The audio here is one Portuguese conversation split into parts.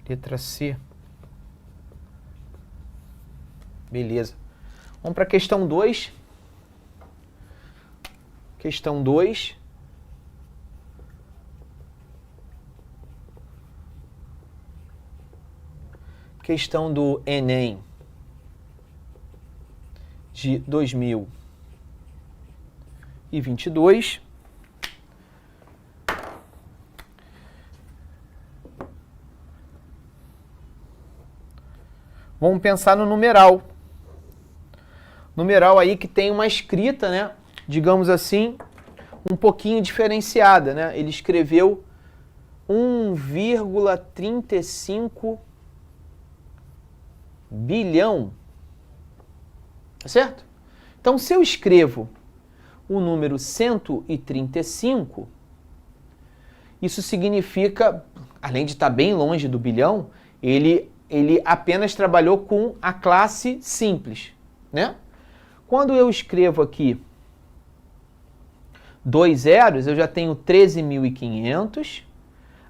Letra C. Beleza. Vamos para a questão 2. Questão 2. Questão do Enem de 2022. Vamos pensar no numeral. Numeral aí que tem uma escrita, né? Digamos assim, um pouquinho diferenciada, né? Ele escreveu 1,35 bilhão. Tá certo? Então, se eu escrevo o número 135, isso significa, além de estar bem longe do bilhão, ele apenas trabalhou com a classe simples, né? Quando eu escrevo aqui 2 zeros, eu já tenho 13.500.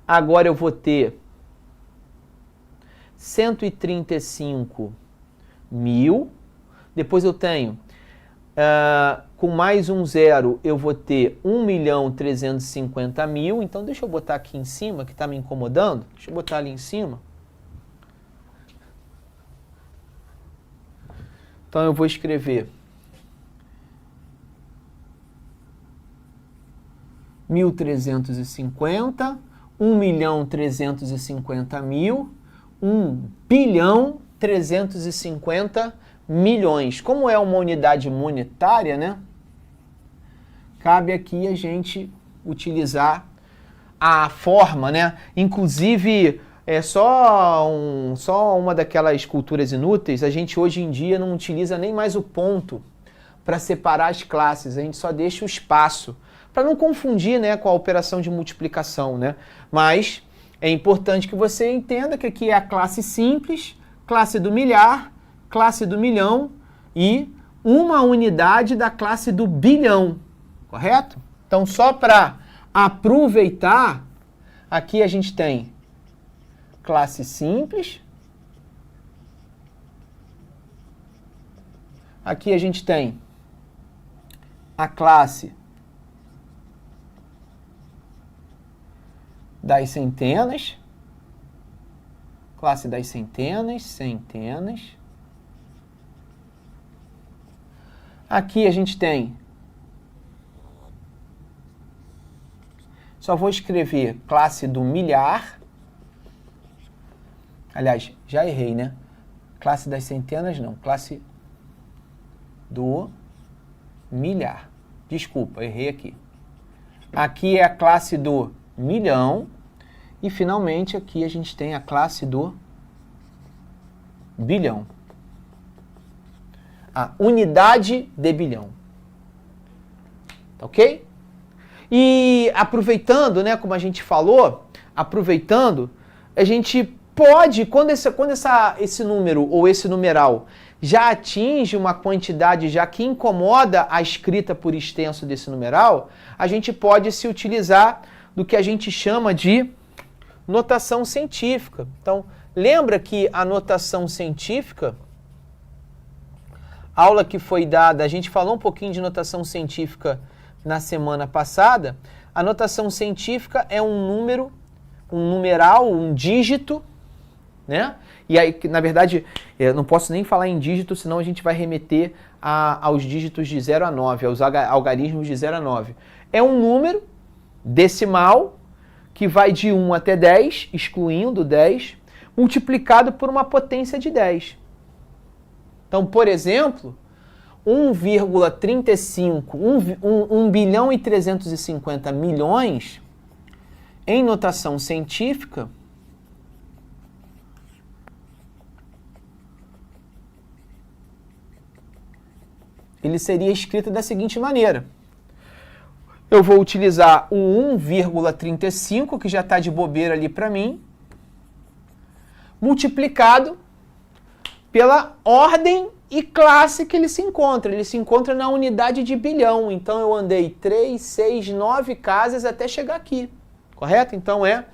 Agora eu vou ter 135 mil. Depois eu tenho, com mais um zero, eu vou ter 1.350.000. Então, deixa eu botar aqui em cima, que está me incomodando. Deixa eu botar ali em cima. Então, eu vou escrever 1.350, 1.350.000, 1.350 milhões. Como é uma unidade monetária, né? Cabe aqui a gente utilizar a forma, né? Inclusive, é só uma daquelas culturas inúteis, a gente hoje em dia não utiliza nem mais o ponto para separar as classes, a gente só deixa o espaço, para não confundir, né, com a operação de multiplicação, né? Mas é importante que você entenda que aqui é a classe simples, classe do milhar, classe do milhão e uma unidade da classe do bilhão, correto? Então, só para aproveitar, aqui a gente tem classe simples, aqui a gente tem a classe das centenas, classe das centenas, centenas. Aqui a gente tem, só vou escrever classe do milhar. Aliás, já errei, né? Classe das centenas não, classe do milhar. Desculpa, errei aqui. Aqui é a classe do milhão. E, finalmente, aqui a gente tem a classe do bilhão. A unidade de bilhão. Tá ok? E aproveitando, né, como a gente falou, aproveitando, a gente pode, quando esse número ou esse numeral já atinge uma quantidade já que incomoda a escrita por extenso desse numeral, a gente pode se utilizar do que a gente chama de notação científica. Então, lembra que a notação científica, aula que foi dada, a gente falou um pouquinho de notação científica na semana passada. A notação científica é um número, um numeral, um dígito, né? E aí, na verdade, eu não posso nem falar em dígito, senão a gente vai remeter aos dígitos de 0 a 9, aos algarismos de 0 a 9. É um número decimal que vai de 1 até 10, excluindo 10, multiplicado por uma potência de 10. Então, por exemplo, 1,35, 1 bilhão e 350 milhões, em notação científica, ele seria escrito da seguinte maneira. Eu vou utilizar o 1,35, que já está de bobeira ali para mim, multiplicado pela ordem e classe que ele se encontra. Ele se encontra na unidade de bilhão. Então, eu andei 3, 6, 9 casas até chegar aqui. Correto? Então, é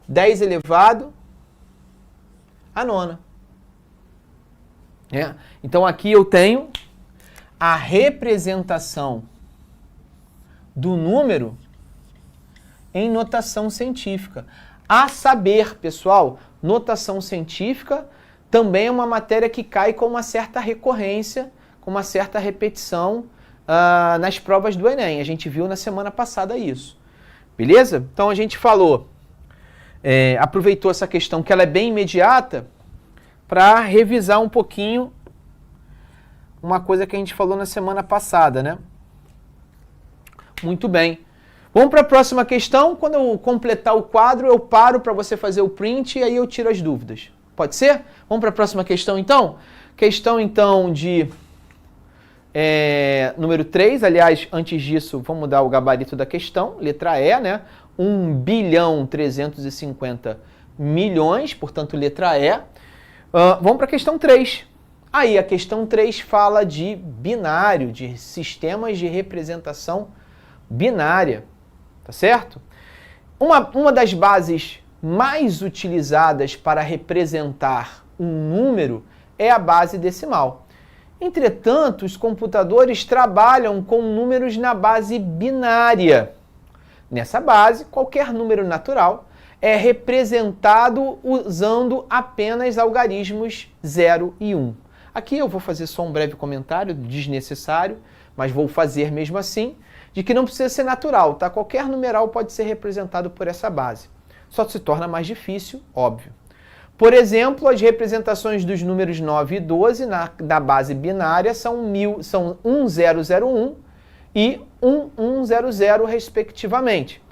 10 elevado a nona. Então aqui eu tenho a representação do número em notação científica. A saber, pessoal, notação científica também é uma matéria que cai com uma certa recorrência, com uma certa repetição nas provas do Enem. A gente viu na semana passada isso. Beleza? Então a gente falou, aproveitou essa questão que ela é bem imediata para revisar um pouquinho uma coisa que a gente falou na semana passada, né? Muito bem. Vamos para a próxima questão. Quando eu completar o quadro, eu paro para você fazer o print e aí eu tiro as dúvidas. Pode ser? Vamos para a próxima questão, então? Questão, então, de número 3. Aliás, antes disso, vamos mudar o gabarito da questão. Letra E, né? 1.350 bilhões, portanto, letra E. Vamos para a questão 3. Aí, a questão 3 fala de binário, de sistemas de representação binária, tá certo? Uma das bases mais utilizadas para representar um número é a base decimal. Entretanto, os computadores trabalham com números na base binária. Nessa base, qualquer número natural é representado usando apenas algarismos 0 e 1. Aqui eu vou fazer só um breve comentário, desnecessário, mas vou fazer mesmo assim, de que não precisa ser natural, tá? Qualquer numeral pode ser representado por essa base. Só se torna mais difícil, óbvio. Por exemplo, as representações dos números 9 e 12 na base binária são 1001 e 1100, respectivamente.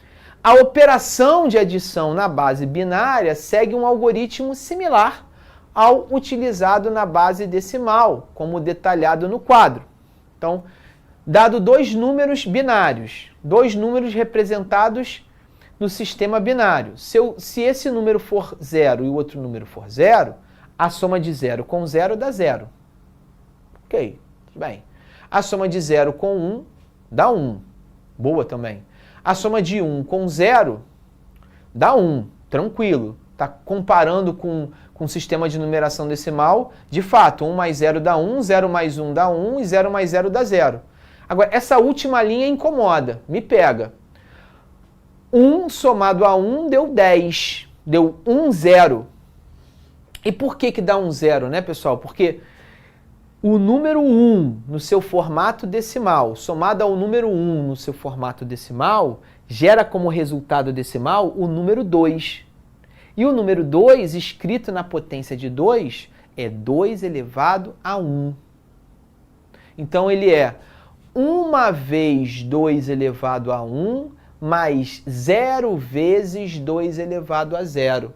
A operação de adição na base binária segue um algoritmo similar ao utilizado na base decimal, como detalhado no quadro. Então, dado dois números binários, dois números representados no sistema binário, se esse número for 0 e o outro número for 0, a soma de 0 com 0 dá 0. Ok, tudo bem. A soma de 0 com 1 dá 1. Boa também. A soma de 1 com 0 dá 1. Tranquilo. Está comparando com o sistema de numeração decimal. De fato, 1 mais 0 dá 1, 0 mais 1 dá 1 e 0 mais 0 dá 0. Agora, essa última linha incomoda, me pega. 1 somado a 1 deu 10, deu 1, 0. E por que dá 1, 0, né, pessoal? Porque o número 1 no seu formato decimal, somado ao número 1 no seu formato decimal, gera como resultado decimal o número 2. E o número 2, escrito na potência de 2, é 2 elevado a 1. Então ele é 1 vezes 2 elevado a 1 mais 0 vezes 2 elevado a 0.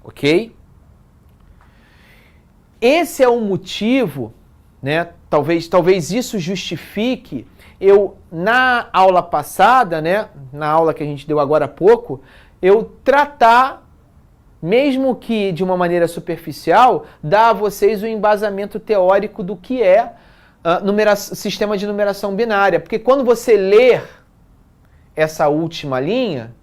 Ok? Esse é o motivo, né? Talvez isso justifique eu, na aula passada, né? Na aula que a gente deu agora há pouco, eu tratar, mesmo que de uma maneira superficial, dar a vocês o embasamento teórico do que é sistema de numeração binária. Porque quando você ler essa última linha,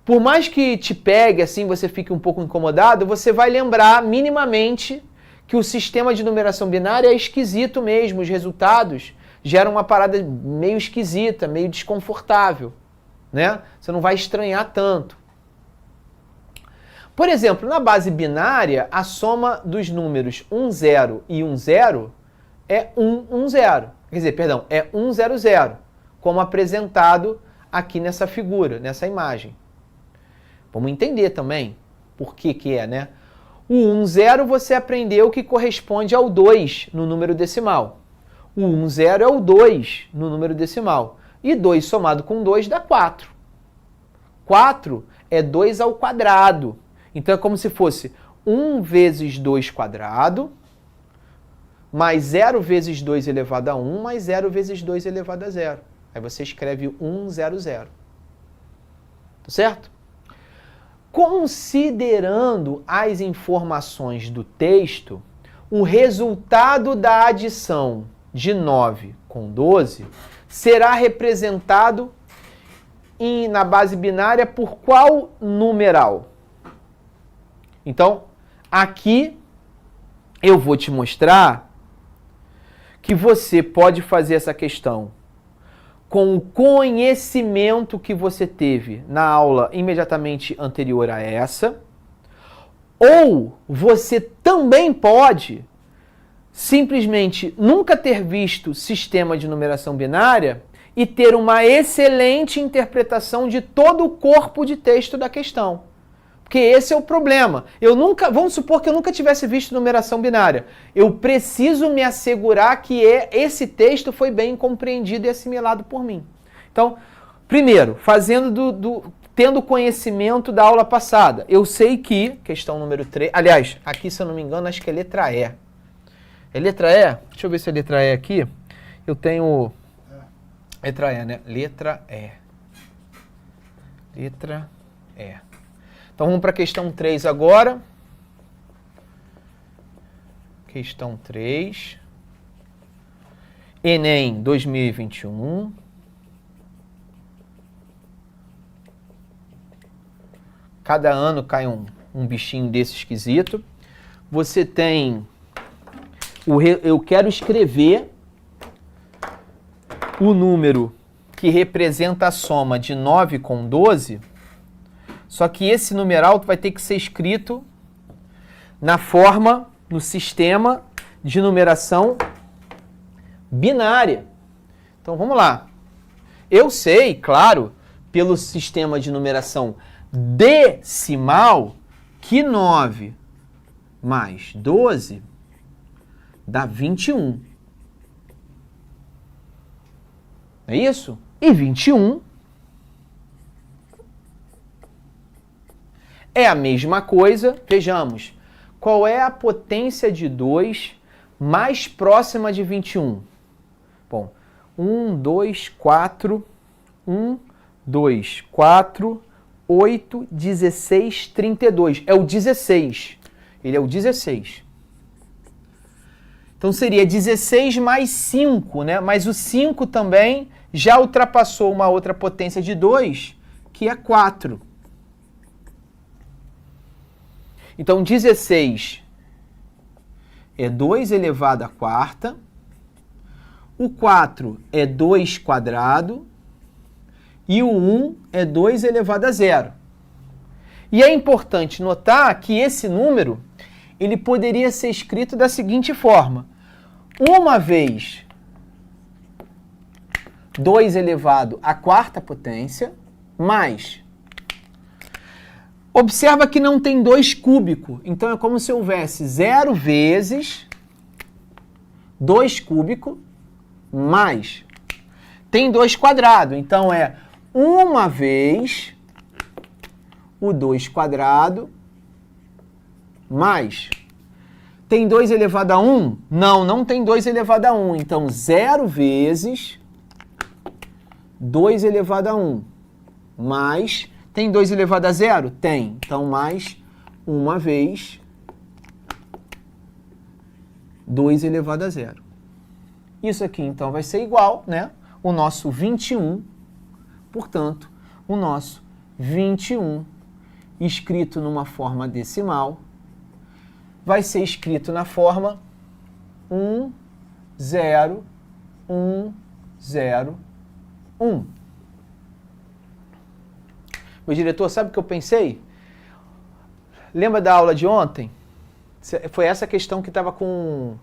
por mais que te pegue, assim, você fique um pouco incomodado, você vai lembrar minimamente que o sistema de numeração binária é esquisito mesmo, os resultados geram uma parada meio esquisita, meio desconfortável, né? Você não vai estranhar tanto. Por exemplo, na base binária, a soma dos números 1, 0 e 1, 0 é 1, 1, 0. Quer dizer, perdão, é 1, 0, 0, como apresentado aqui nessa figura, nessa imagem. Vamos entender também por que é, né? O 1, 0 você aprendeu que corresponde ao 2 no número decimal. O 1, 0 é o 2 no número decimal. E 2 somado com 2 dá 4. 4 é 2 ao quadrado. Então é como se fosse 1 vezes 2 quadrado, mais 0 vezes 2 elevado a 1, mais 0 vezes 2 elevado a 0. Aí você escreve 1, 0, 0. Tá certo? Considerando as informações do texto, o resultado da adição de 9 com 12 será representado na base binária por qual numeral? Então, aqui eu vou te mostrar que você pode fazer essa questão com o conhecimento que você teve na aula imediatamente anterior a essa, ou você também pode simplesmente nunca ter visto sistema de numeração binária e ter uma excelente interpretação de todo o corpo de texto da questão. Porque esse é o problema. Vamos supor que eu nunca tivesse visto numeração binária. Eu preciso me assegurar que esse texto foi bem compreendido e assimilado por mim. Então, primeiro, tendo conhecimento da aula passada. Eu sei que, questão número 3, aliás, aqui se eu não me engano, acho que é letra E. É letra E? Deixa eu ver se é letra E aqui. Eu tenho... Letra E, né? Letra E. Letra E. Então vamos para a questão 3 agora. Questão 3. Enem 2021. Cada ano cai um bichinho desse esquisito. Você tem... Eu quero escrever o número que representa a soma de 9 com 12, só que esse numeral vai ter que ser escrito na forma, no sistema de numeração binária. Então vamos lá. Eu sei, claro, pelo sistema de numeração decimal, que 9 mais 12 dá 21. É isso? E 21 é a mesma coisa. Vejamos, qual é a potência de 2 mais próxima de 21? Bom, 1, 2, 4, 1, 2, 4, 8, 16, 32. É o 16. Ele é o 16. Então seria 16 mais 5, né? Mas o 5 também já ultrapassou uma outra potência de 2, que é 4. Então 16 é 2 elevado à quarta. O 4 é 2 quadrado. E o 1 é 2 elevado a zero. E é importante notar que esse número ele poderia ser escrito da seguinte forma. Uma vez 2 elevado à quarta potência, mais... Observa que não tem 2 cúbico, então é como se houvesse 0 vezes 2 cúbico, mais... Tem 2 quadrado, então é uma vez o 2 quadrado, mais... Tem 2 elevado a 1? Não, não tem 2 elevado a 1. Então, 0 vezes 2 elevado a 1. Mais... Tem 2 elevado a 0? Tem. Então, mais uma vez 2 elevado a 0. Isso aqui, então, vai ser igual, né? O nosso 21, portanto, o nosso 21, escrito numa forma decimal, vai ser escrito na forma 1, 0, 1, 0, 1. Meu diretor, sabe o que eu pensei? Lembra da aula de ontem? Foi essa questão que estava com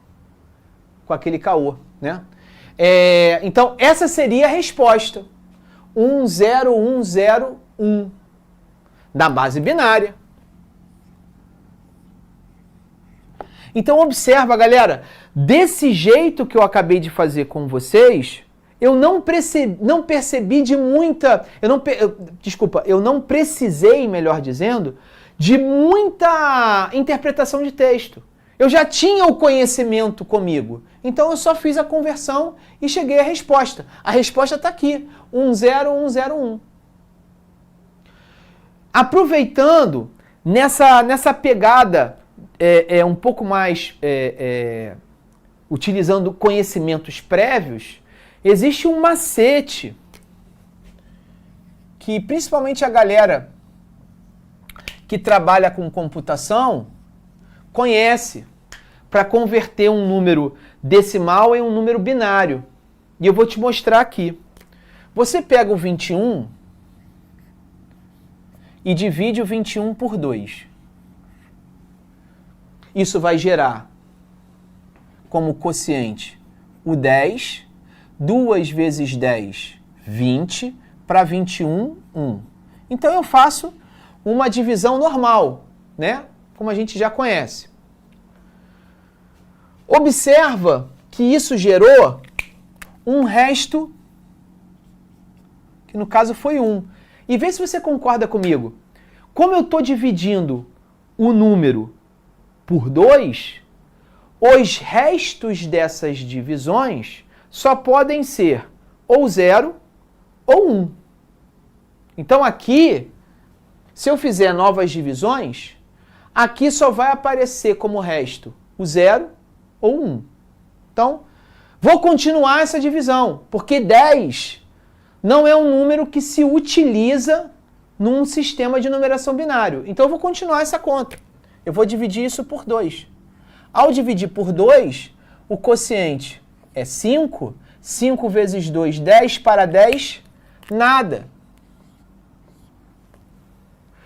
aquele caô, né? Então, essa seria a resposta. 1, 0, 1, 0, 1. Da base binária. Então, observa, galera. Desse jeito que eu acabei de fazer com vocês... Eu não percebi de muita... eu não precisei, melhor dizendo, de muita interpretação de texto. Eu já tinha o conhecimento comigo. Então eu só fiz a conversão e cheguei à resposta. A resposta está aqui. 10101. Aproveitando nessa pegada um pouco mais utilizando conhecimentos prévios, existe um macete que principalmente a galera que trabalha com computação conhece para converter um número decimal em um número binário. E eu vou te mostrar aqui. Você pega o 21 e divide o 21 por 2. Isso vai gerar como quociente o 10, 2 vezes 10, 20, para 21, 1. Então eu faço uma divisão normal, né? Como a gente já conhece. Observa que isso gerou um resto, que no caso foi 1. E vê se você concorda comigo. Como eu estou dividindo o número por 2, os restos dessas divisões só podem ser ou 0 ou 1. Então aqui, se eu fizer novas divisões, aqui só vai aparecer como resto o 0 ou 1. Então, vou continuar essa divisão, porque 10 não é um número que se utiliza num sistema de numeração binário. Então eu vou continuar essa conta. Eu vou dividir isso por 2. Ao dividir por 2, o quociente é 5. 5 vezes 2, 10 para 10, nada.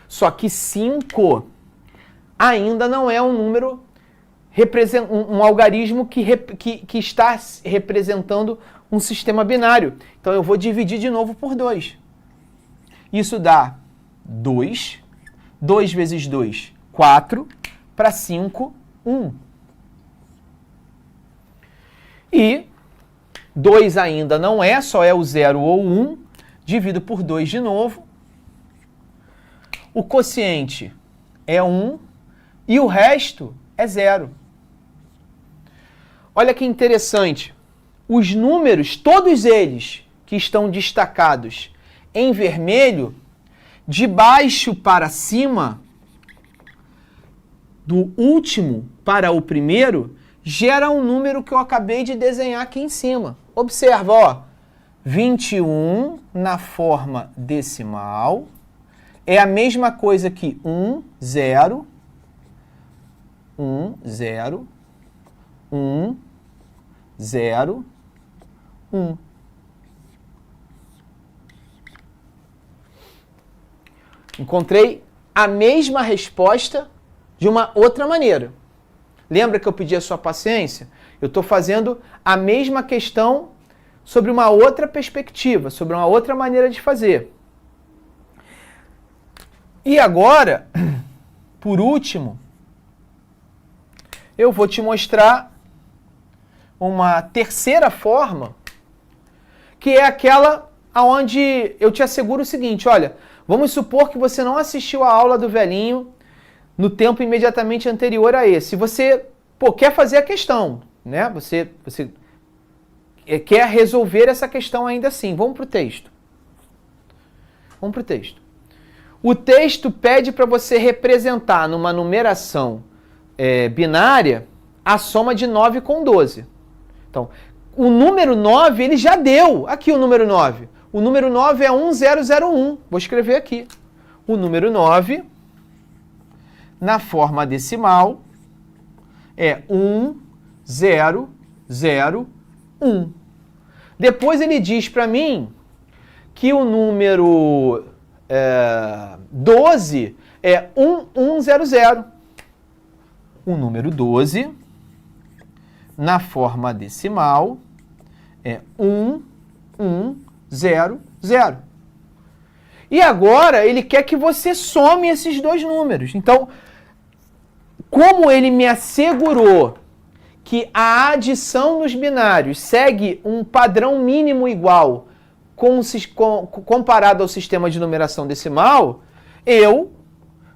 Só que 5 ainda não é um número, um algarismo que está representando um sistema binário. Então eu vou dividir de novo por 2. Isso dá 2. 2 vezes 2, 4. Para 5, 1. E 2 ainda não é, só é o 0 ou 1. Divido por 2 de novo. O quociente é 1 e o resto é 0. Olha que interessante. Os números, todos eles que estão destacados em vermelho, de baixo para cima, do último para o primeiro, gera um número que eu acabei de desenhar aqui em cima. Observa, ó, 21 na forma decimal é a mesma coisa que 1, 0, 1, 0, 1, 0, 1. Encontrei a mesma resposta de uma outra maneira. Lembra que eu pedi a sua paciência? Eu estou fazendo a mesma questão sobre uma outra perspectiva, sobre uma outra maneira de fazer. E agora, por último, eu vou te mostrar uma terceira forma, que é aquela onde eu te asseguro o seguinte, olha, vamos supor que você não assistiu a aula do velhinho no tempo imediatamente anterior a esse. Se você quer fazer a questão, né? Você quer resolver essa questão ainda assim. Vamos para o texto. Vamos para o texto. O texto pede para você representar numa numeração binária a soma de 9 com 12. Então, o número 9, ele já deu. Aqui o número 9. O número 9 é 1001. Vou escrever aqui. O número 9, na forma decimal, é 1001. Depois ele diz para mim que o número 12 é 1100. O número 12, na forma decimal, é 1100. E agora ele quer que você some esses dois números. Então, como ele me assegurou que a adição nos binários segue um padrão mínimo igual comparado ao sistema de numeração decimal, eu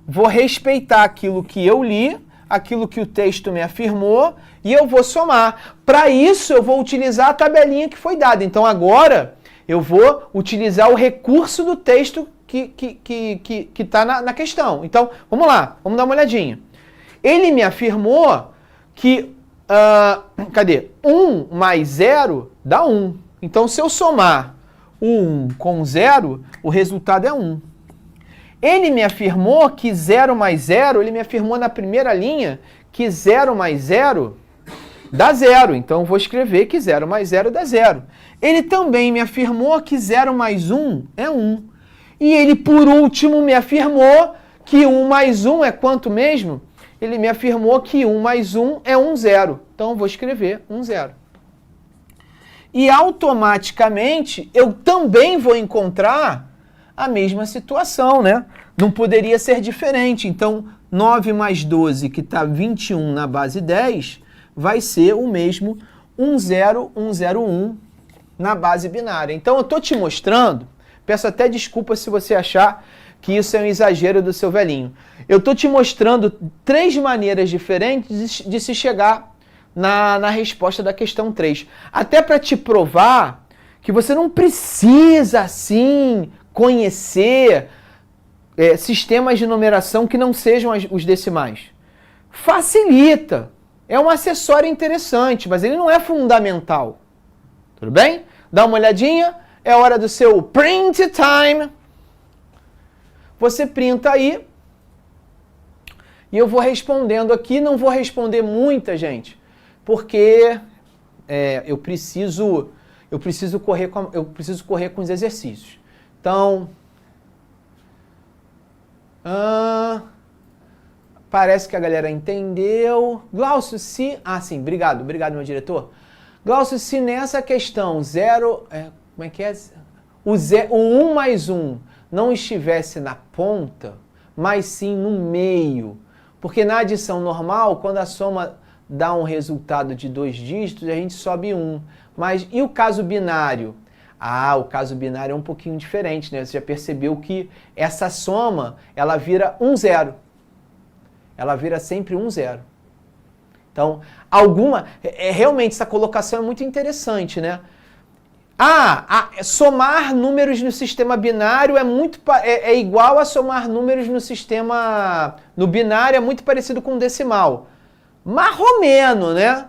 vou respeitar aquilo que eu li, aquilo que o texto me afirmou, e eu vou somar. Para isso, eu vou utilizar a tabelinha que foi dada. Então, agora, eu vou utilizar o recurso do texto que está na questão. Então, vamos lá, vamos dar uma olhadinha. Ele me afirmou que, 1 mais 0 dá 1. Então, se eu somar o 1 com 0, o resultado é 1. Ele me afirmou que 0 mais 0, ele me afirmou na primeira linha que 0 mais 0 dá 0. Então, eu vou escrever que 0 mais 0 dá 0. Ele também me afirmou que 0 mais 1 é 1. E ele, por último, me afirmou que 1 mais 1 é quanto mesmo? Ele me afirmou que 1 mais 1 é 1, 0. Então, eu vou escrever 1, 0. E, automaticamente, eu também vou encontrar a mesma situação, né? Não poderia ser diferente. Então, 9 mais 12, que está 21 na base 10, vai ser o mesmo 1, 0, 1, 0, 1 na base binária. Então, eu estou te mostrando, peço até desculpa se você achar que isso é um exagero do seu velhinho. Eu estou te mostrando 3 maneiras diferentes de se chegar na resposta da questão 3. Até para te provar que você não precisa, assim, conhecer sistemas de numeração que não sejam os decimais. Facilita. É um acessório interessante, mas ele não é fundamental. Tudo bem? Dá uma olhadinha. É hora do seu print time. Você printa aí. E eu vou respondendo aqui. Não vou responder muita, gente, porque eu preciso correr com os exercícios. Então, parece que a galera entendeu. Glaucio, se... sim, obrigado, meu diretor. Glaucio, se nessa questão 0... como é que é? O 1 mais 1 não estivesse na ponta, mas sim no meio. Porque na adição normal, quando a soma dá um resultado de 2 dígitos, a gente sobe 1. Mas e o caso binário? O caso binário é um pouquinho diferente, né? Você já percebeu que essa soma, ela vira 1, 0. Ela vira sempre 1, 0. Então, realmente essa colocação é muito interessante, né? Somar números no sistema binário é igual a somar números no binário, é muito parecido com decimal. Marromeno, né?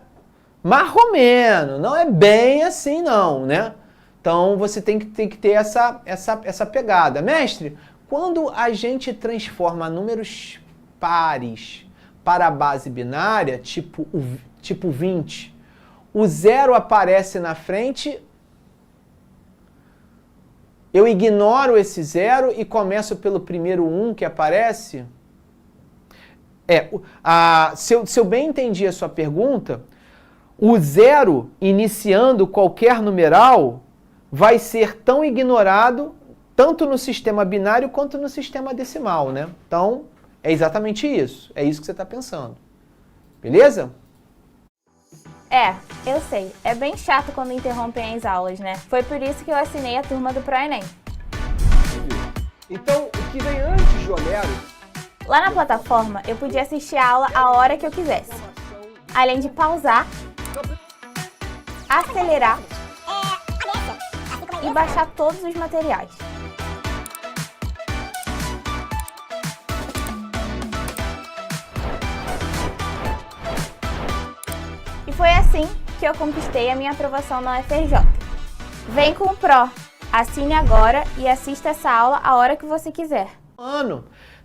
Marromeno, não é bem assim não, né? Então, você tem que ter essa pegada. Mestre, quando a gente transforma números pares para a base binária, tipo 20, o 0 aparece na frente, eu ignoro esse 0 e começo pelo primeiro 1 que aparece? Se eu bem entendi a sua pergunta, o 0 iniciando qualquer numeral vai ser tão ignorado tanto no sistema binário quanto no sistema decimal, né? Então, é exatamente isso. É isso que você está pensando. Beleza? Eu sei. É bem chato quando interrompem as aulas, né? Foi por isso que eu assinei a turma do ProEnem. Então, o que vem antes de Homero? Lá na plataforma, eu podia assistir a aula a hora que eu quisesse. Além de pausar, acelerar e baixar todos os materiais. E foi assim que eu conquistei a minha aprovação na UFRJ. Vem com o Pro, assine agora e assista essa aula a hora que você quiser.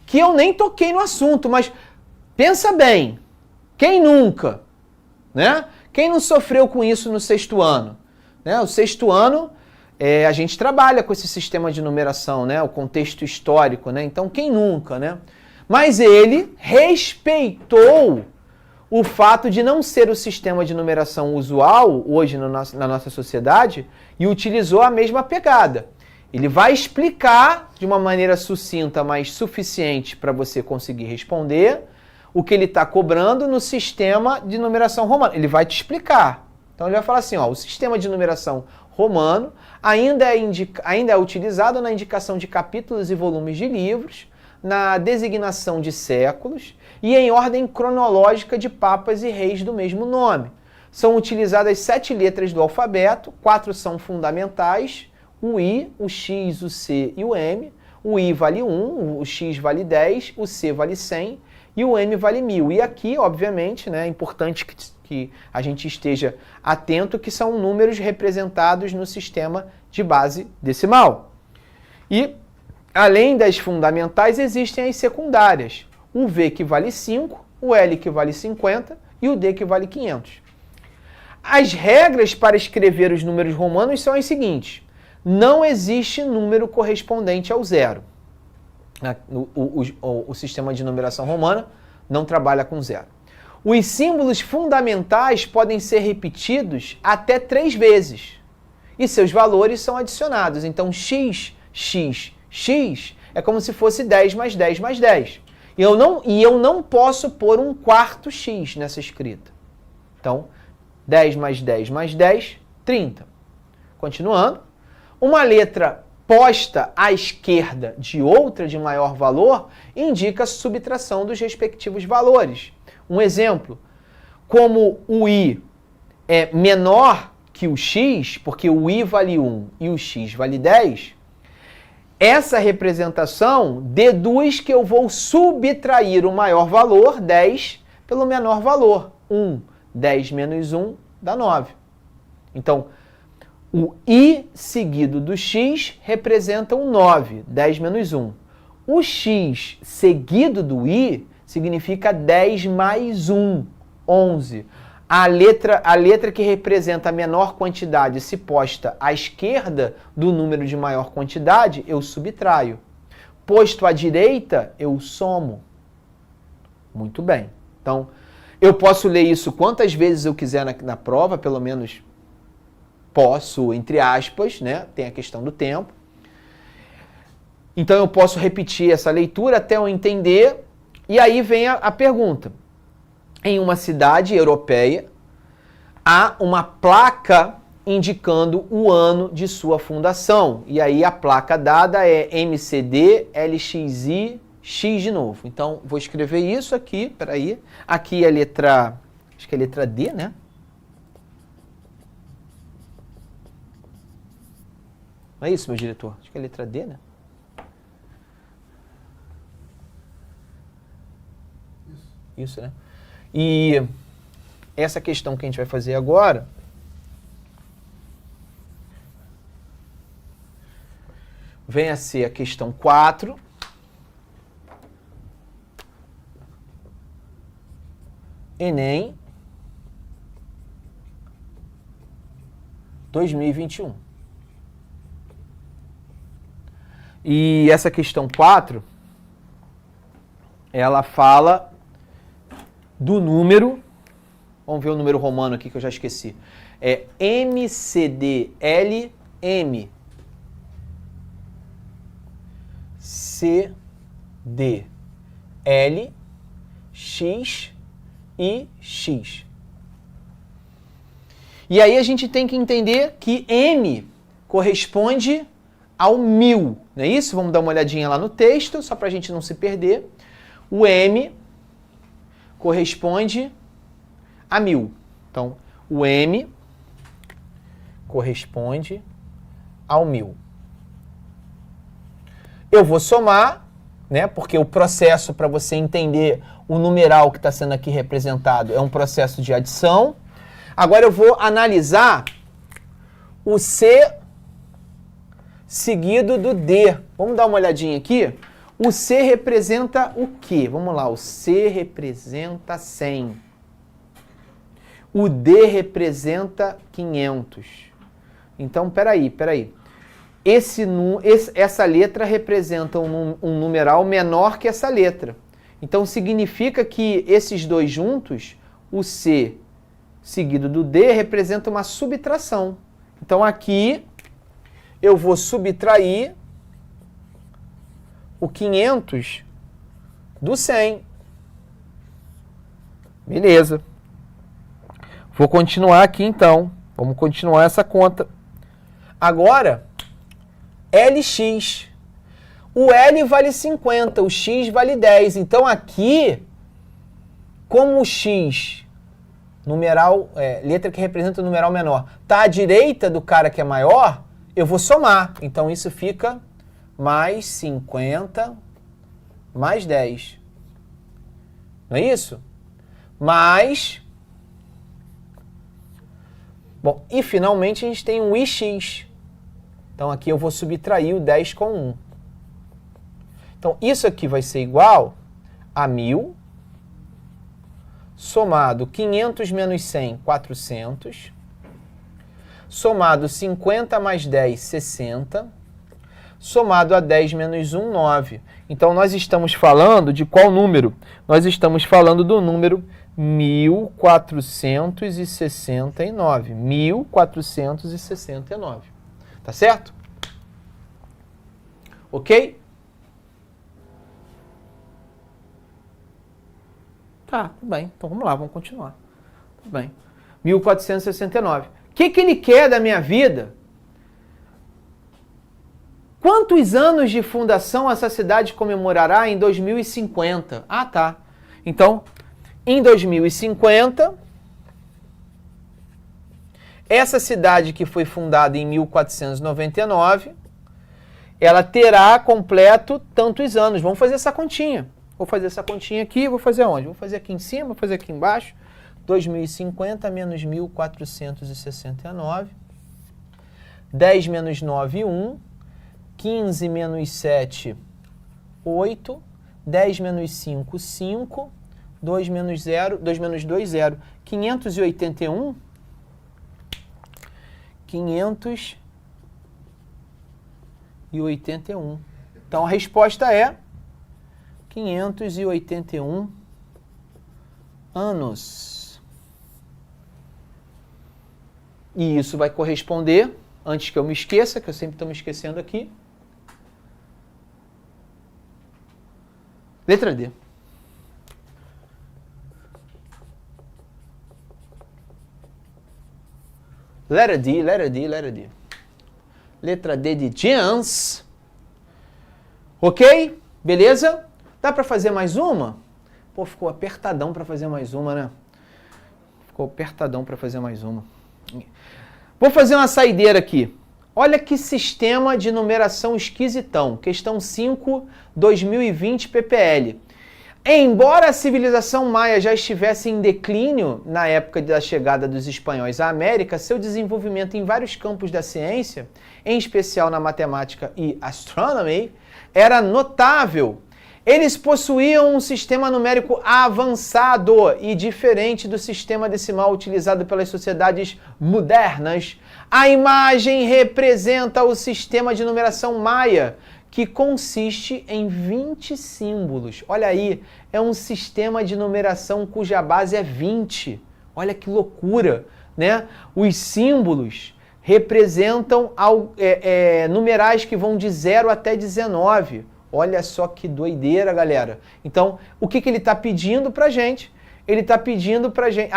Que eu nem toquei no assunto, mas pensa bem, quem nunca, né? Quem não sofreu com isso no 6º ano? Né? O 6º ano, a gente trabalha com esse sistema de numeração, né? O contexto histórico, né? Então, quem nunca, né? Mas ele respeitou o fato de não ser o sistema de numeração usual hoje na nossa sociedade e utilizou a mesma pegada. Ele vai explicar de uma maneira sucinta, mas suficiente para você conseguir responder o que ele está cobrando no sistema de numeração romano. Ele vai te explicar. Então ele vai falar assim, o sistema de numeração romano ainda é utilizado na indicação de capítulos e volumes de livros, na designação de séculos e em ordem cronológica de papas e reis do mesmo nome. São utilizadas 7 letras do alfabeto, 4 são fundamentais, o I, o X, o C e o M. O I vale 1, o X vale 10, o C vale 100 e o M vale 1000. E aqui, obviamente, né, é importante que a gente esteja atento que são números representados no sistema de base decimal. E além das fundamentais, existem as secundárias. O V que vale 5, o L que vale 50 e o D que vale 500. As regras para escrever os números romanos são as seguintes. Não existe número correspondente ao zero. O sistema de numeração romana não trabalha com zero. Os símbolos fundamentais podem ser repetidos até 3 vezes. E seus valores são adicionados. Então, x, x, x é como se fosse 10 mais 10 mais 10. E eu não posso pôr um quarto x nessa escrita. Então, 10 mais 10 mais 10, 30. Continuando. Uma letra posta à esquerda de outra de maior valor indica a subtração dos respectivos valores. Um exemplo, como o i é menor que o x, porque o i vale 1 e o x vale 10, essa representação deduz que eu vou subtrair o maior valor, 10, pelo menor valor, 1. 10 menos 1 dá 9. Então, o i seguido do x representa um 9, 10 menos 1. O x seguido do i significa 10 mais 1, 11. A letra que representa a menor quantidade, se posta à esquerda do número de maior quantidade, eu subtraio. Posto à direita, eu somo. Muito bem. Então, eu posso ler isso quantas vezes eu quiser na prova, pelo menos posso, entre aspas, né? Tem a questão do tempo. Então, eu posso repetir essa leitura até eu entender. E aí vem a pergunta. Em uma cidade europeia, há uma placa indicando o ano de sua fundação. E aí a placa dada é MCD LXI X de novo. Então, vou escrever isso aqui, peraí. Aqui é a letra, acho que é a letra D, né? Não é isso, meu diretor? Acho que é a letra D, né? Isso, né? E essa questão que a gente vai fazer agora vem a ser a questão 4. Enem 2021. E essa questão 4, ela fala do número, vamos ver o número romano aqui que eu já esqueci, é MCDLM CDL X e X. E aí a gente tem que entender que M corresponde ao 1000, não é isso? Vamos dar uma olhadinha lá no texto, só para a gente não se perder. O M corresponde a 1000. Então, o M corresponde ao 1000. Eu vou somar, né? Porque o processo para você entender o numeral que está sendo aqui representado é um processo de adição. Agora eu vou analisar o C seguido do D. Vamos dar uma olhadinha aqui? O C representa o quê? Vamos lá, o C representa 100. O D representa 500. Então, peraí. Essa letra representa um numeral menor que essa letra. Então, significa que esses dois juntos, o C seguido do D, representa uma subtração. Então, aqui eu vou subtrair o 500 do 100. Beleza. Vou continuar aqui, então. Vamos continuar essa conta. Agora, LX. O L vale 50, o X vale 10. Então, aqui, como o X, numeral, letra que representa o numeral menor, está à direita do cara que é maior, eu vou somar. Então, isso fica mais 50 mais 10. Não é isso? Mais... Bom, e finalmente a gente tem um IX. Então aqui eu vou subtrair o 10 com 1. Então, isso aqui vai ser igual a 1.000, somado 500 menos 100, 400, somado 50 mais 10, 60, somado a 10 menos 1, 9. Então, nós estamos falando de qual número? Nós estamos falando do número 1469. 1469. Tá certo? Ok? Tá, tudo bem. Então, vamos lá, vamos continuar. Tudo bem. 1469. O que ele quer da minha vida? Quantos anos de fundação essa cidade comemorará em 2050? Ah, tá. Então, em 2050, essa cidade que foi fundada em 1499, ela terá completo tantos anos. Vamos fazer essa continha. Vou fazer essa continha aqui, vou fazer onde? Vou fazer aqui em cima, vou fazer aqui embaixo. 2050 menos 1469. 10 menos 9, 1. 15 menos 7, 8. 10 menos 5, 5. 2 menos 0, 2 menos 2, 0. 581. 581. Então, a resposta é 581 anos. E isso vai corresponder, antes que eu me esqueça, que eu sempre estou me esquecendo aqui, letra D. Letra D, letra D, letra D. Letra D de Jans. Ok? Beleza? Dá para fazer mais uma? Pô, ficou apertadão para fazer mais uma, né? Ficou apertadão para fazer mais uma. Vou fazer uma saideira aqui. Olha que sistema de numeração esquisitão. Questão 5, 2020 PPL. Embora a civilização maia já estivesse em declínio na época da chegada dos espanhóis à América, seu desenvolvimento em vários campos da ciência, em especial na matemática e astronomy, era notável. Eles possuíam um sistema numérico avançado e diferente do sistema decimal utilizado pelas sociedades modernas. A imagem representa o sistema de numeração maia, que consiste em 20 símbolos. Olha aí, é um sistema de numeração cuja base é 20. Olha que loucura, né? Os símbolos representam numerais que vão de 0 até 19. Olha só que doideira, galera. Então, o que ele está pedindo para a gente? Ele está pedindo para a gente...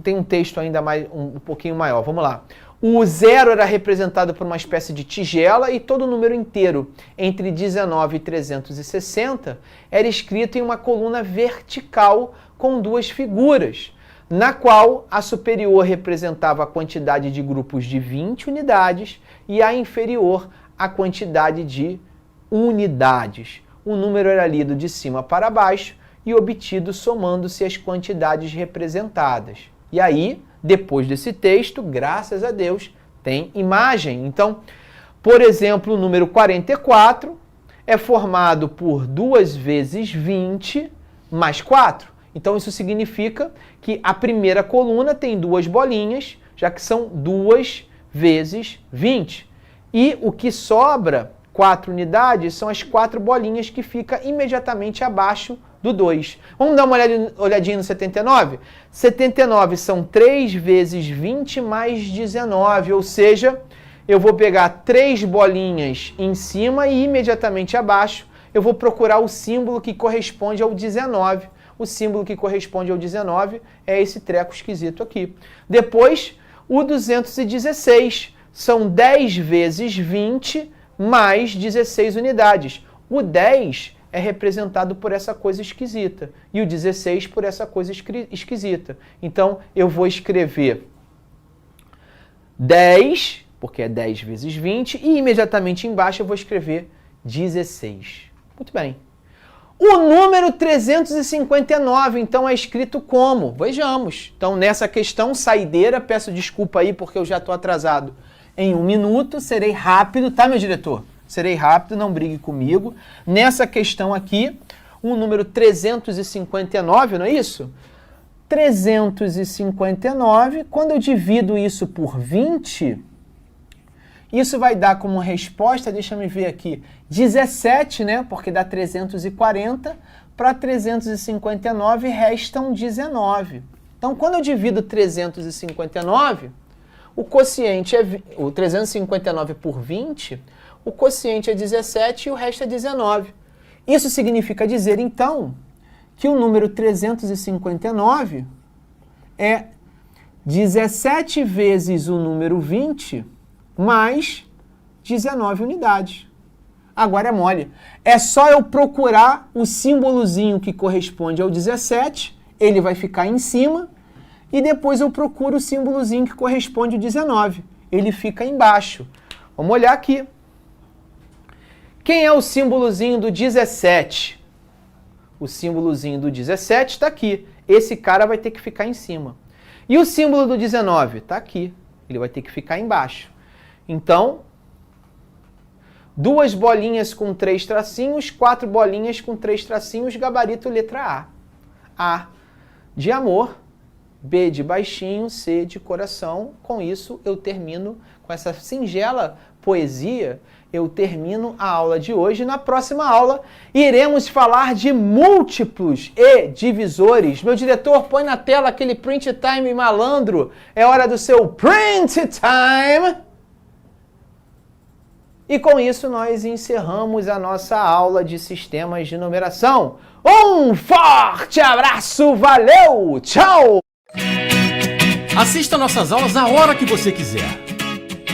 tem um texto ainda um pouquinho maior. Vamos lá. O 0 era representado por uma espécie de tigela e todo número inteiro entre 19 e 360 era escrito em uma coluna vertical com duas figuras, na qual a superior representava a quantidade de grupos de 20 unidades e a inferior a quantidade de unidades. O número era lido de cima para baixo e obtido somando-se as quantidades representadas. E aí, depois desse texto, graças a Deus, tem imagem. Então, por exemplo, o número 44 é formado por 2 vezes 20 mais 4. Então, isso significa que a primeira coluna tem duas bolinhas, já que são 2 vezes 20. E o que sobra, 4 unidades, são as 4 bolinhas que fica imediatamente abaixo do 2. Vamos dar uma olhadinha no 79? 79 são 3 vezes 20 mais 19, ou seja, eu vou pegar 3 bolinhas em cima e imediatamente abaixo eu vou procurar o símbolo que corresponde ao 19. O símbolo que corresponde ao 19 é esse treco esquisito aqui. Depois, o 216 são 10 vezes 20 mais 16 unidades. O 10 é representado por essa coisa esquisita e o 16 por essa coisa esquisita. Então, eu vou escrever 10, porque é 10 vezes 20, e imediatamente embaixo eu vou escrever 16. Muito bem. O número 359, então, é escrito como? Vejamos. Então, nessa questão, saideira, peço desculpa aí porque eu já estou atrasado em 1 minuto, serei rápido, tá, meu diretor? Serei rápido, não brigue comigo. Nessa questão aqui, o número 359, não é isso? 359, quando eu divido isso por 20, isso vai dar como resposta, deixa eu ver aqui, 17, né? Porque dá 340, para 359 restam 19. Então, quando eu divido 359, o quociente é o 359 por 20, o quociente é 17 e o resto é 19. Isso significa dizer, então, que o número 359 é 17 vezes o número 20 mais 19 unidades. Agora é mole. É só eu procurar o símbolozinho que corresponde ao 17, ele vai ficar em cima, e depois eu procuro o símbolozinho que corresponde ao 19. Ele fica embaixo. Vamos olhar aqui. Quem é o símbolozinho do 17? O símbolozinho do 17 está aqui. Esse cara vai ter que ficar em cima. E o símbolo do 19? Está aqui. Ele vai ter que ficar embaixo. Então, 2 bolinhas com 3 tracinhos, 4 bolinhas com 3 tracinhos, gabarito letra A. A de amor, B de baixinho, C de coração. Com isso, eu termino, com essa singela poesia, eu termino a aula de hoje. Na próxima aula, iremos falar de múltiplos e divisores. Meu diretor, põe na tela aquele print time malandro. É hora do seu print time! E com isso, nós encerramos a nossa aula de sistemas de numeração. Um forte abraço, valeu, tchau! Assista nossas aulas a hora que você quiser.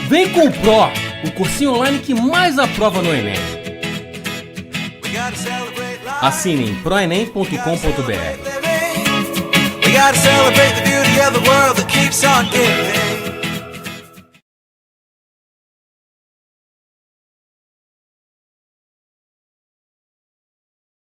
Vem com o Pro, o cursinho online que mais aprova no Enem. Assine em proenem.com.br.